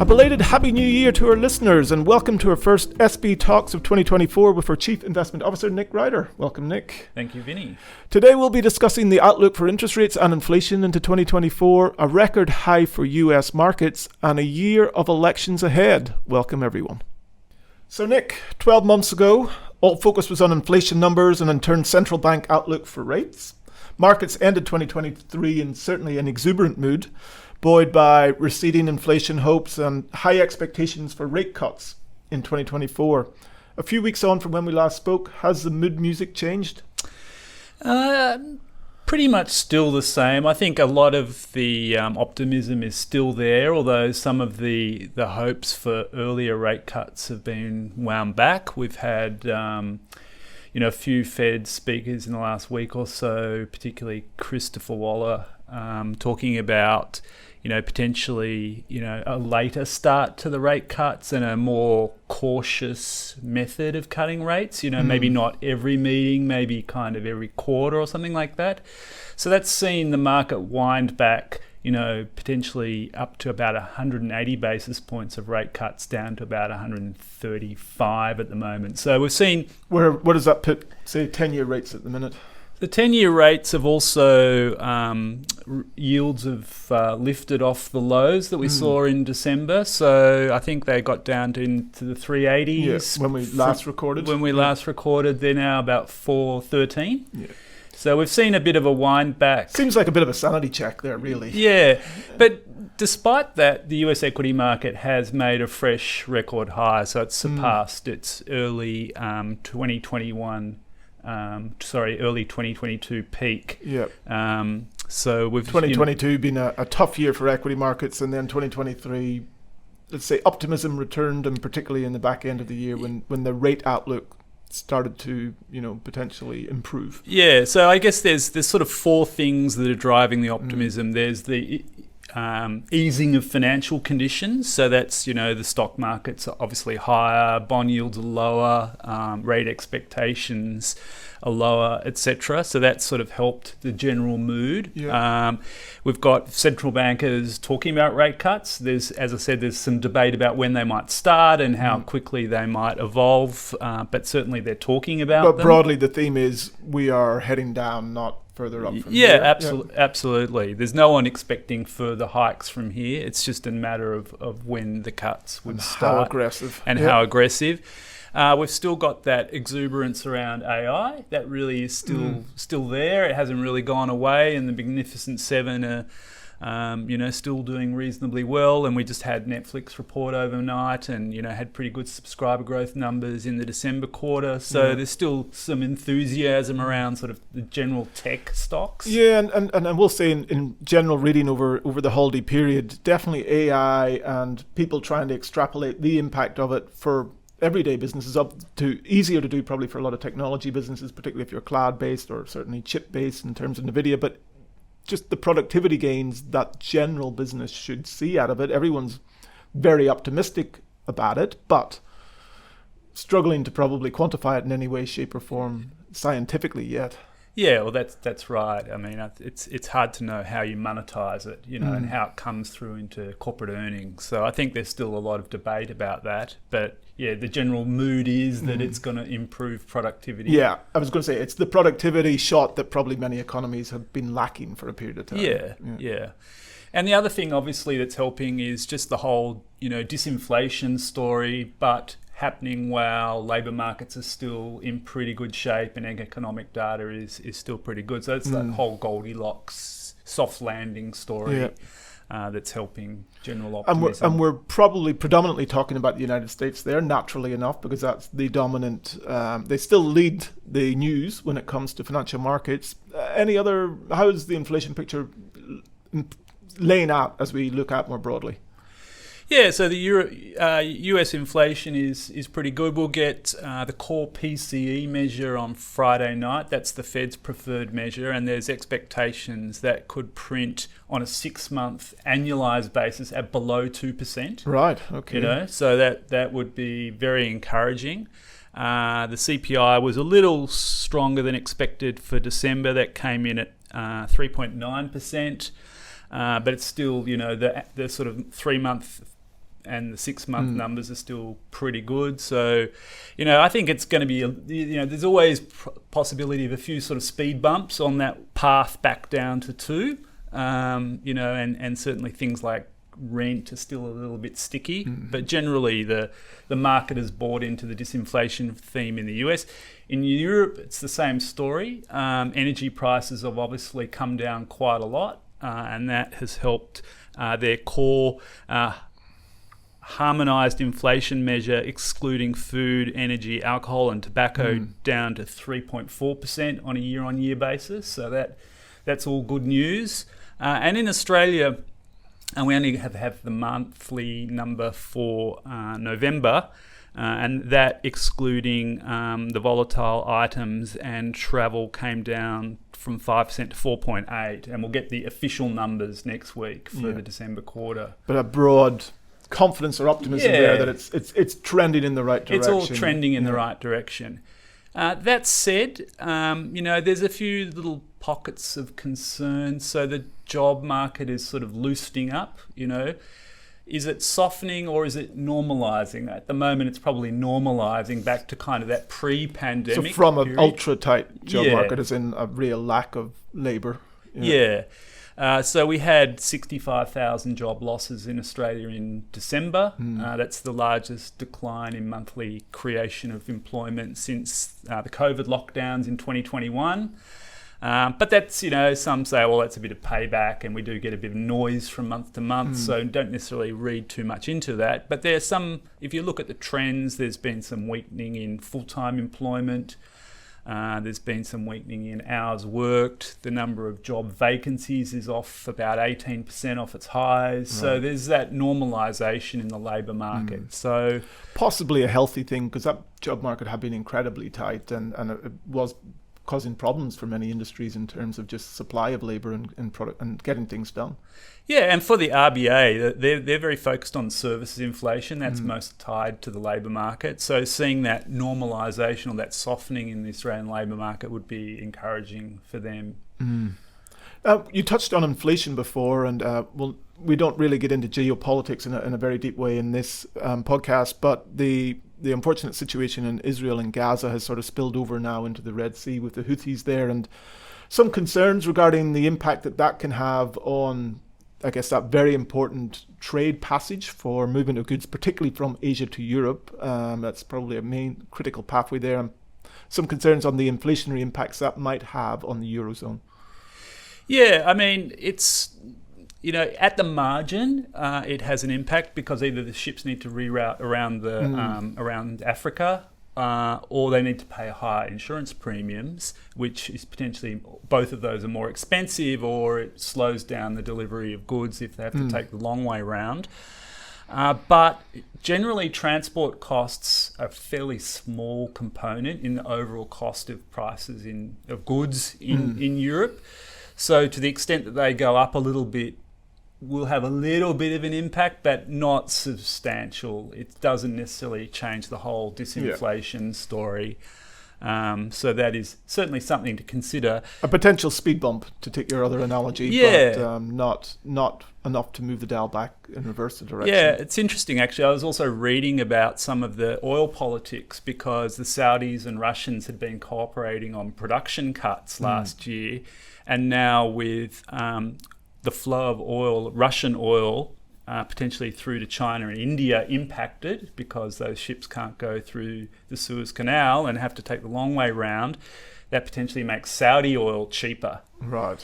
belated Happy New Year to our listeners, and welcome to our first SB Talks of 2024 with our Chief Investment Officer, Nick Ryder. Welcome, Nick. Thank you, Vinny. Today we'll be discussing the outlook for interest rates and inflation into 2024, a record high for US markets, and a year of elections ahead. Welcome, everyone. So, Nick, 12 months ago, all focus was on inflation numbers and in turn central bank outlook for rates. Markets ended 2023 in certainly an exuberant mood, buoyed by receding inflation hopes and high expectations for rate cuts in 2024. A few weeks on from when we last spoke, has the mood music changed? Pretty much still the same. I think a lot of the optimism is still there, although some of the hopes for earlier rate cuts have been wound back. We've had a few Fed speakers in the last week or so, particularly Christopher Waller, talking about potentially, a later start to the rate cuts and a more cautious method of cutting rates, maybe not every meeting, maybe kind of every quarter or something like that. So that's seen the market wind back, potentially up to about 180 basis points of rate cuts down to about 135 at the moment. So we've seen... Where does that put, say, 10-year rates at the minute? The 10-year rates have also, yields have lifted off the lows that we saw in December. So I think they got down into the 380s. Yeah, when we last recorded. Last recorded, they're now about 413. Yeah. So we've seen a bit of a wind back. Seems like a bit of a sanity check there, really. Yeah, but despite that, the US equity market has made a fresh record high. So it's surpassed its early 2022 peak. Yeah. So we've 2022 been a tough year for equity markets, and then 2023, let's say, optimism returned, and particularly in the back end of the year when the rate outlook started to potentially improve. Yeah. So I guess there's sort of four things that are driving the optimism. There's the easing of financial conditions. So that's, the stock markets are obviously higher, bond yields are lower, rate expectations are lower, etc. So that's sort of helped the general mood. Yeah. We've got central bankers talking about rate cuts. As I said, there's some debate about when they might start and how quickly they might evolve, but certainly they're talking about them. But broadly, the theme is we are heading down, not further up from here. Absolutely. There's no one expecting further hikes from here. It's just a matter of when the cuts would start. How aggressive. How aggressive. We've still got that exuberance around AI. That really is still there. It hasn't really gone away, and the Magnificent Seven are still doing reasonably well. And we just had Netflix report overnight and, had pretty good subscriber growth numbers in the December quarter. So there's still some enthusiasm around sort of the general tech stocks. Yeah, and I will say in general, reading over the holiday period, definitely AI and people trying to extrapolate the impact of it for everyday businesses up to easier to do probably for a lot of technology businesses, particularly if you're cloud-based or certainly chip-based in terms of NVIDIA, but just the productivity gains that general business should see out of it. Everyone's very optimistic about it, but struggling to probably quantify it in any way, shape or form scientifically yet. Yeah, well, that's right. I mean, it's hard to know how you monetize it, and how it comes through into corporate earnings. So I think there's still a lot of debate about that. But yeah, the general mood is that it's going to improve productivity. Yeah, I was going to say it's the productivity shot that probably many economies have been lacking for a period of time. Yeah. And the other thing, obviously, that's helping is just the whole, disinflation story, but happening while labour markets are still in pretty good shape and economic data is still pretty good. So it's that whole Goldilocks soft landing story that's helping general optimism. And we're probably predominantly talking about the United States there, naturally enough, because that's the dominant, they still lead the news when it comes to financial markets. How is the inflation picture laying out as we look at more broadly? Yeah, so the US inflation is pretty good. We'll get the core PCE measure on Friday night. That's the Fed's preferred measure, and there's expectations that could print on a 6-month annualized basis at below 2%. Right, okay. So that would be very encouraging. The CPI was a little stronger than expected for December. That came in at 3.9%. But it's still, the sort of 3-month and the 6-month numbers are still pretty good. So, I think it's going to be, there's always possibility of a few sort of speed bumps on that path back down to 2, and certainly things like rent are still a little bit sticky, but generally the market has bought into the disinflation theme in the US. In Europe, it's the same story. Energy prices have obviously come down quite a lot, and that has helped their core harmonised inflation measure, excluding food, energy, alcohol and tobacco, down to 3.4% on a year-on-year basis. So that's all good news. And in Australia, and we only have the monthly number for November, and that excluding the volatile items and travel came down from 5% to 4.8%, and we'll get the official numbers next week for the December quarter. But a broad confidence or optimism there that it's trending in the right direction. It's all trending in the right direction. That said, there's a few little pockets of concern. So the job market is sort of loosening up, Is it softening or is it normalising? At the moment, it's probably normalising back to kind of that pre-pandemic. So from an ultra-tight job market, as in a real lack of labour. So we had 65,000 job losses in Australia in December. That's the largest decline in monthly creation of employment since the COVID lockdowns in 2021. But that's, some say, well, that's a bit of payback, and we do get a bit of noise from month to month, so don't necessarily read too much into that. But there's some, if you look at the trends, there's been some weakening in full-time employment. There's been some weakening in hours worked. The number of job vacancies is off about 18% off its highs. Right. So there's that normalisation in the labour market. So possibly a healthy thing, because that job market had been incredibly tight, and it was causing problems for many industries in terms of just supply of labour and product and getting things done. Yeah, and for the RBA, they're very focused on services inflation. That's most tied to the labour market. So seeing that normalisation or that softening in the Australian labour market would be encouraging for them. You touched on inflation before, and we don't really get into geopolitics in a very deep way in this podcast, but the unfortunate situation in Israel and Gaza has sort of spilled over now into the Red Sea with the Houthis there, and some concerns regarding the impact that can have on, I guess, that very important trade passage for movement of goods, particularly from Asia to Europe. That's probably a main critical pathway there. And some concerns on the inflationary impacts that might have on the Eurozone. Yeah, I mean, it's... at the margin, it has an impact because either the ships need to reroute around Africa, or they need to pay higher insurance premiums, which is potentially, both of those are more expensive, or it slows down the delivery of goods if they have to take the long way round. But generally, transport costs are a fairly small component in the overall cost of prices of goods in Europe. So to the extent that they go up a little bit, will have a little bit of an impact, but not substantial. It doesn't necessarily change the whole disinflation story. So that is certainly something to consider. A potential speed bump, to take your other analogy, but not enough to move the dial back and reverse the direction. Yeah, it's interesting actually. I was also reading about some of the oil politics, because the Saudis and Russians had been cooperating on production cuts last year, and now with the flow of oil, Russian oil, potentially through to China and India impacted, because those ships can't go through the Suez Canal and have to take the long way round, that potentially makes Saudi oil cheaper. Right.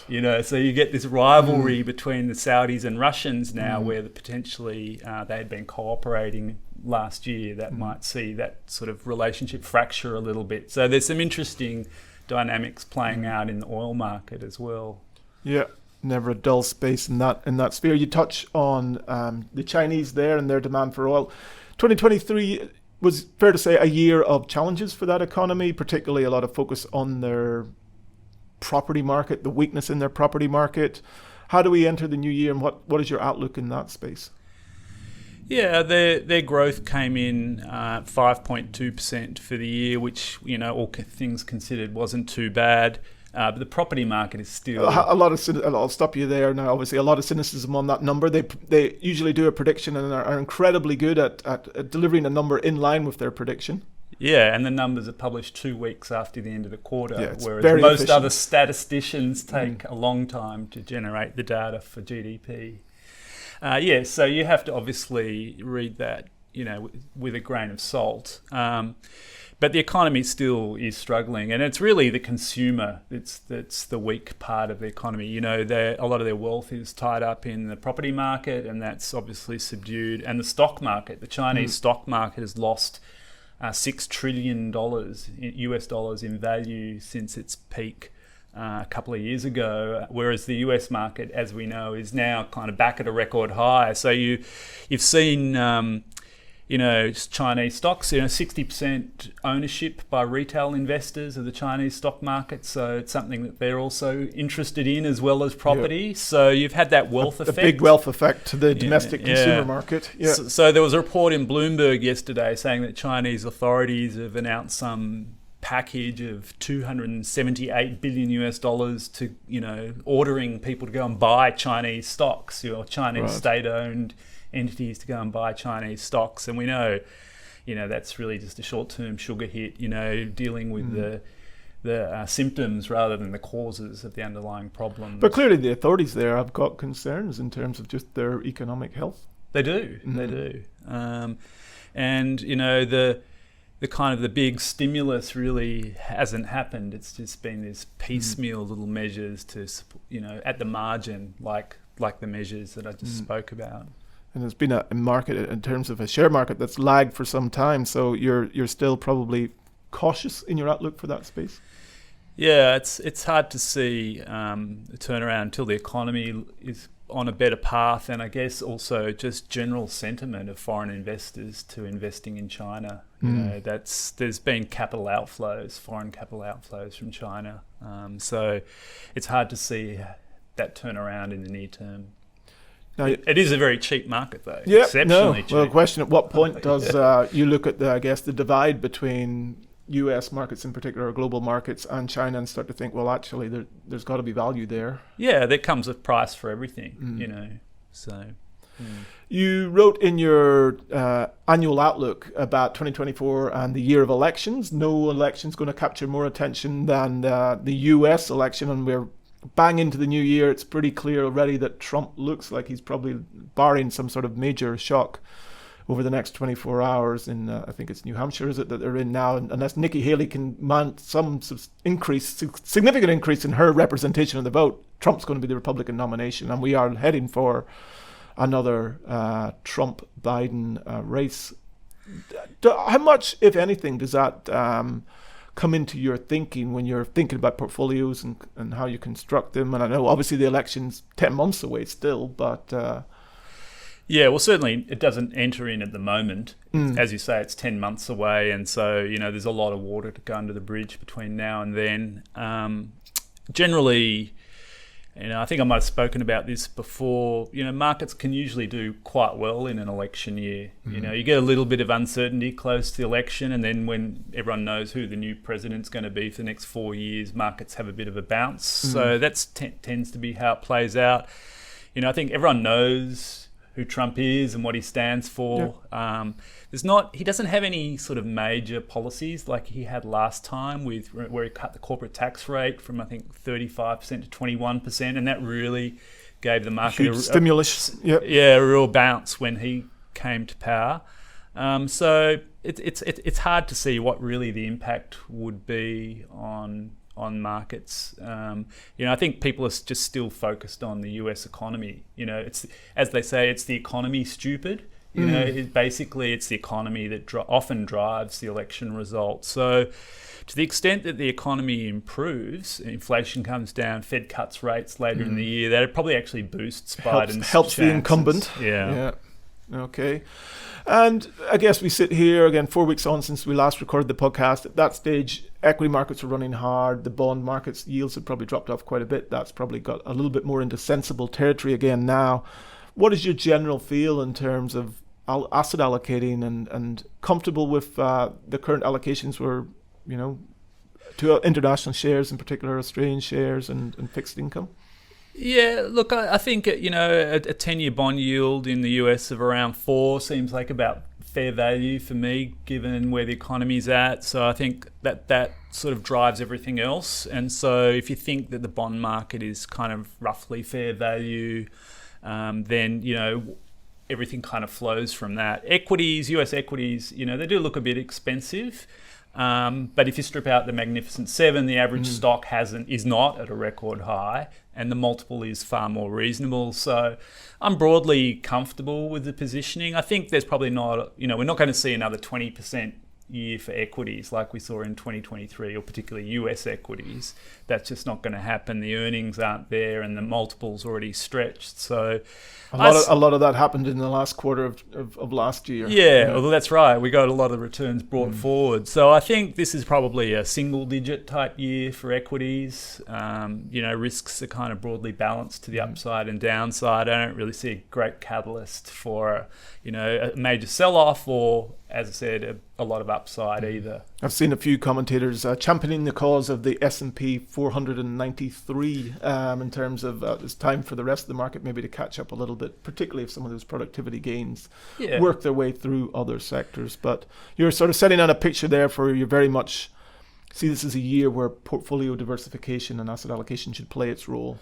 So you get this rivalry between the Saudis and Russians now, where potentially they had been cooperating last year, that might see that sort of relationship fracture a little bit. So there's some interesting dynamics playing out in the oil market as well. Yeah. Never a dull space in that sphere. You touch on the Chinese there and their demand for oil. 2023 was, fair to say, a year of challenges for that economy, particularly a lot of focus on their property market, the weakness in their property market. How do we enter the new year, and what is your outlook in that space? Yeah, their growth came in 5.2% for the year, which, all things considered, wasn't too bad. But the property market is still... I'll stop you there now. Obviously, a lot of cynicism on that number. They usually do a prediction and are incredibly good at delivering a number in line with their prediction. Yeah, and the numbers are published 2 weeks after the end of the quarter, whereas most efficient. other statisticians take a long time to generate the data for GDP. So you have to obviously read that, with a grain of salt. But the economy still is struggling, and it's really the consumer that's the weak part of the economy. A lot of their wealth is tied up in the property market, and that's obviously subdued. And the stock market, the Chinese stock market has lost $6 trillion US dollars in value since its peak a couple of years ago, whereas the US market, as we know, is now kind of back at a record high. So you've seen Chinese stocks, 60% ownership by retail investors of the Chinese stock market. So it's something that they're also interested in, as well as property. Yeah. So you've had that wealth effect. A big wealth effect to the domestic consumer market. Yeah. So there was a report in Bloomberg yesterday saying that Chinese authorities have announced some package of $278 billion US dollars to, ordering people to go and buy Chinese stocks, Chinese state-owned entities to go and buy Chinese stocks. And we know, that's really just a short-term sugar hit, dealing with the symptoms rather than the causes of the underlying problems. But clearly the authorities there have got concerns in terms of just their economic health. They do, they do. The kind of the big stimulus really hasn't happened. It's just been this piecemeal little measures to, at the margin, like the measures that I just spoke about. And there's been a market in terms of a share market that's lagged for some time. So you're still probably cautious in your outlook for that space. Yeah, it's hard to see a turnaround until the economy is on a better path, and I guess also just general sentiment of foreign investors to investing in China. There's been foreign capital outflows from China. So it's hard to see that turnaround in the near term. Now, it is a very cheap market, though. Yeah, exceptionally cheap. Well, the question: at what point does you look at the divide between U.S. markets in particular, or global markets, and China, and start to think, well, actually, there's got to be value there? Yeah, there comes a price for everything, So, you wrote in your annual outlook about 2024 and the year of elections. No election's going to capture more attention than the U.S. election, and we're bang into the new year. It's pretty clear already that Trump looks like he's probably barring some sort of major shock over the next 24 hours in, I think it's New Hampshire, is it, that they're in now? And unless Nikki Haley can mount some significant increase in her representation of the vote, Trump's going to be the Republican nomination. And we are heading for another Trump-Biden race. How much, if anything, does that come into your thinking when you're thinking about portfolios and how you construct them? And I know obviously the election's 10 months away still, but... Yeah, well, certainly it doesn't enter in at the moment. As you say, it's 10 months away. And so, there's a lot of water to go under the bridge between now and then. Generally, I think I might have spoken about this before, markets can usually do quite well in an election year. You get a little bit of uncertainty close to the election, and then when everyone knows who the new president's going to be for the next 4 years, markets have a bit of a bounce. So that tends to be how it plays out. I think everyone knows who Trump is and what he stands for. Yep. He doesn't have any sort of major policies like he had last time where he cut the corporate tax rate from, I think, 35% to 21%, and that really gave the market a stimulus. A real bounce when he came to power. So it's hard to see what really the impact would be on markets. I think people are just still focused on the US economy. It's, as they say, it's the economy stupid. Basically it's the economy that often drives the election result. So to the extent that the economy improves, inflation comes down, Fed cuts rates later in the year, that probably actually boosts Biden's helps chances. The incumbent. Yeah. Okay. And I guess we sit here again 4 weeks on since we last recorded the podcast. At that stage, equity markets are running hard. The bond markets yields have probably dropped off quite a bit. That's probably got a little bit more into sensible territory again now. What is your general feel in terms of asset allocating and comfortable with the current allocations where, to international shares, in particular Australian shares and fixed income? Yeah, look, I think a 10-year bond yield in the US of around 4 seems like about fair value for me, given where the economy's at. So I think that sort of drives everything else. And so if you think that the bond market is kind of roughly fair value, then everything kind of flows from that. Equities, US equities, they do look a bit expensive. But if you strip out the Magnificent Seven, the average stock is not at a record high, and the multiple is far more reasonable. So I'm broadly comfortable with the positioning. I think there's probably not, we're not going to see another 20% year for equities like we saw in 2023, or particularly US equities. That's just not going to happen. The earnings aren't there, and the multiple's already stretched. So a lot of that happened in the last quarter of last year. Yeah, well, that's right. We got a lot of returns brought forward. So I think this is probably a single-digit type year for equities. Risks are kind of broadly balanced to the upside and downside. I don't really see a great catalyst for a major sell-off or, as I said, a lot of upside either. I've seen a few commentators championing the cause of the S&P 493 in terms of it's time for the rest of the market maybe to catch up a little bit, particularly if some of those productivity gains work their way through other sectors. But you're sort of setting out a picture there for you very much see this as a year where portfolio diversification and asset allocation should play its role.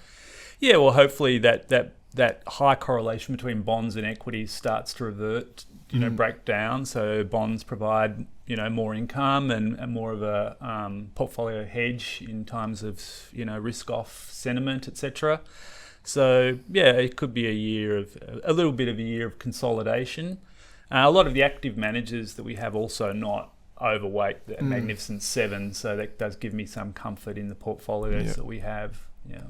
Yeah, well, hopefully that high correlation between bonds and equities starts to revert, break down. So bonds provide, more income and more of a portfolio hedge in times of, risk off sentiment, etc. So yeah, it could be a little bit of a year of consolidation. A lot of the active managers that we have also not overweight the Magnificent Seven, so that does give me some comfort in the portfolios that we have. Yeah.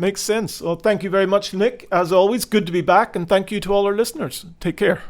Makes sense. Well, thank you very much, Nick. As always, good to be back, and thank you to all our listeners. Take care.